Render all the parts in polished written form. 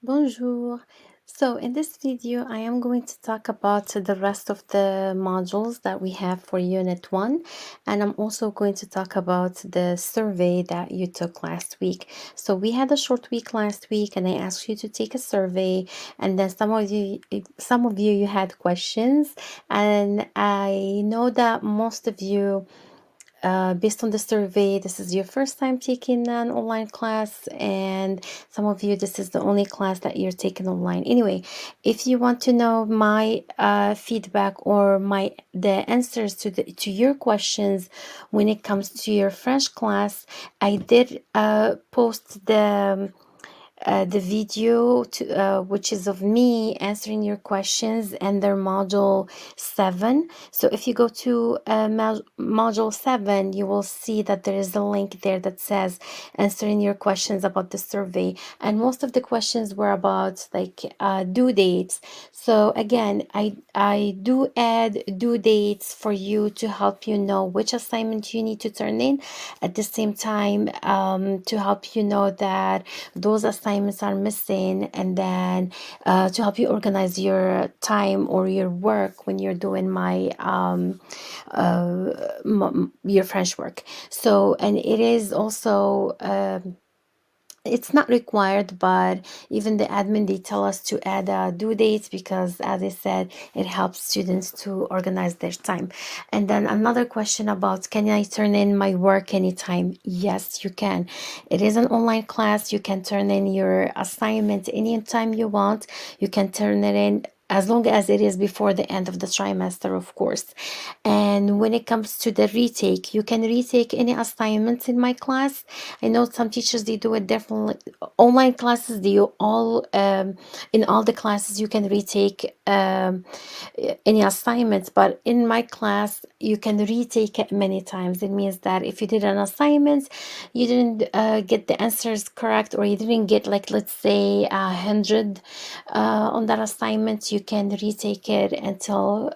Bonjour. So in this video, I am going to talk about the rest of the modules that we have for Unit 1. And I'm also going to talk about the survey that you took last week. So we had a short week last week and I asked you to take a survey. And then some of you, you had questions. And I know that most of you based on the survey, this is your first time taking an online class, and some of you, this is the only class that you're taking online. Anyway, if you want to know my feedback or the answers to your questions when it comes to your French class, I did post the video which is of me answering your questions under module 7. So if you go to module 7, you will see that there is a link there that says answering your questions about the survey, and most of the questions were about like due dates. So again, I do add due dates for you to help you know which assignment you need to turn in, at the same time to help you know that those assignments are missing, and then to help you organize your time or your work when you're doing your French work. So, and it is also it's not required, but even the admin, they tell us to add due dates because, as I said, it helps students to organize their time. And then another question about, can I turn in my work anytime? Yes, you can. It is an online class. You can turn in your assignment anytime you want. You can turn it in as long as it is before the end of the trimester, of course. And when it comes to the retake, you can retake any assignments in my class. I know some teachers, they do it differently. Online classes, they all in all the classes you can retake any assignments, but in my class you can retake it many times. It means that if you did an assignment, you didn't get the answers correct, or you didn't get, like, let's say 100 on that assignment, you can retake it until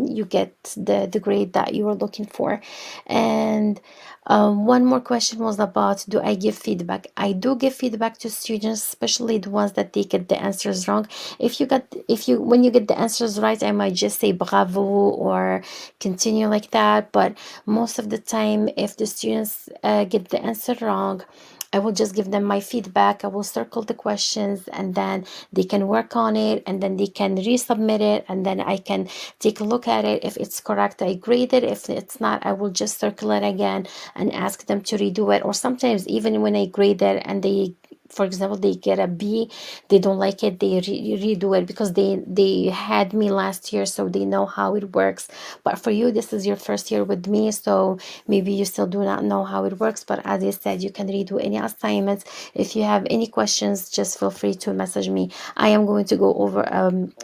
you get the grade that you were looking for. And one more question was about, do I give feedback? I do give feedback to students, especially the ones that they get the answers wrong. When you get the answers right, I might just say bravo or continue like that. But most of the time, if the students get the answer wrong, I will just give them my feedback. I will circle the questions, and then they can work on it, and then they can resubmit it, and then I can take a look at it. If it's correct, I grade it. If it's not, I will just circle it again and ask them to redo it. Or sometimes even when I grade it and they, for example, they get a B, they don't like it, they redo it, because they had me last year, so they know how it works. But for you, this is your first year with me, so maybe you still do not know how it works. But as I said, you can redo any assignments. If you have any questions, just feel free to message me. I am going to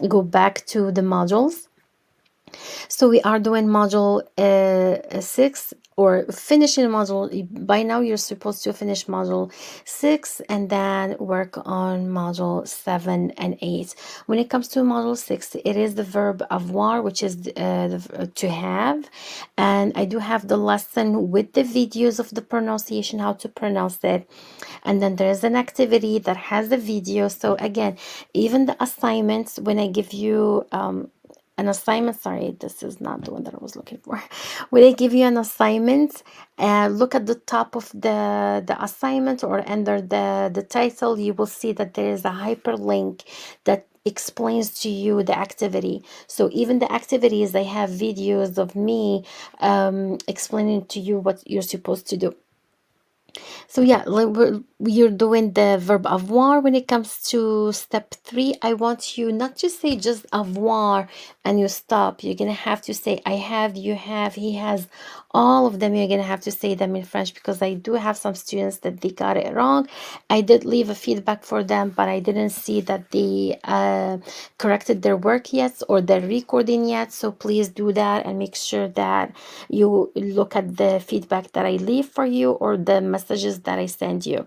go back to the modules. So we are doing module 6, or finishing module. By now you're supposed to finish module 6 and then work on module 7 and 8. When it comes to module 6, it is the verb avoir, which is to have. And I do have the lesson with the videos of the pronunciation, how to pronounce it. And then there's an activity that has the video. So again, even the assignments, when I give you an assignment, sorry, this is not the one that I was looking for. When I give you an assignment, look at the top of the assignment, or under the title, you will see that there is a hyperlink that explains to you the activity. So even the activities, I have videos of me explaining to you what you're supposed to do. So yeah, like you're doing the verb avoir. When it comes to step 3, I want you not to say just avoir and you stop. You're gonna have to say I have, you have, he has, all of them. You're gonna have to say them in French, because I do have some students that they got it wrong. I did leave a feedback for them, but I didn't see that they corrected their work yet, or their recording yet. So please do that and make sure that you look at the feedback that I leave for you, or the messages that I send you.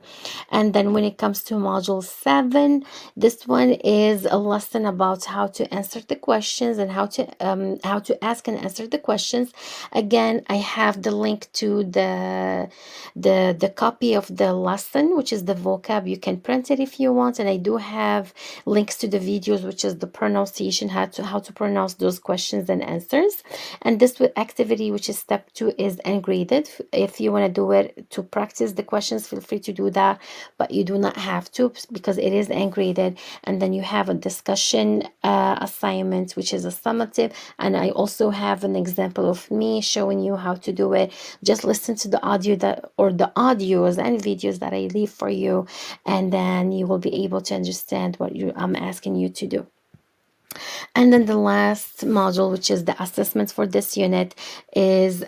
And then when it comes to module 7, this one is a lesson about how to answer the questions and how to ask and answer the questions. Again, I have the link to the copy of the lesson, which is the vocab. You can print it if you want, and I do have links to the videos, which is the pronunciation, how to pronounce those questions and answers. And this activity, which is step 2, is ungraded. If you want to do it to practice the questions, feel free to do that, but you do not have to, because it is ungraded. And then you have a discussion assignment, which is a summative, and I also have an example of me showing you how to do it. Just listen to the audio or the audios and videos that I leave for you, and then you will be able to understand what I'm asking you to do. And then the last module, which is the assessment for this unit, is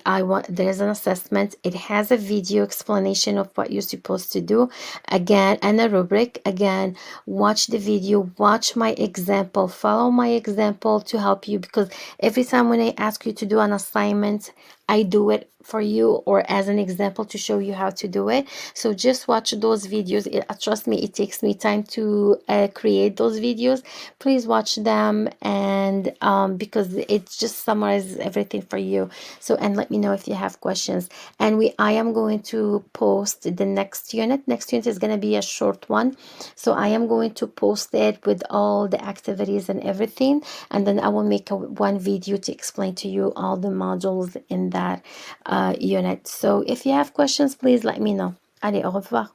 there's an assessment. It has a video explanation of what you're supposed to do, again, and a rubric. Again, watch the video, watch my example, follow my example to help you, because every time when I ask you to do an assignment, I do it for you or as an example to show you how to do it. So just watch those videos. Trust me, it takes me time to create those videos. Please watch them, and because it just summarizes everything for you. So, and let me know if you have questions. And I am going to post the next unit. Next unit is going to be a short one, so I am going to post it with all the activities and everything, and then I will make one video to explain to you all the modules in that unit. So if you have questions, please let me know. Allez, au revoir.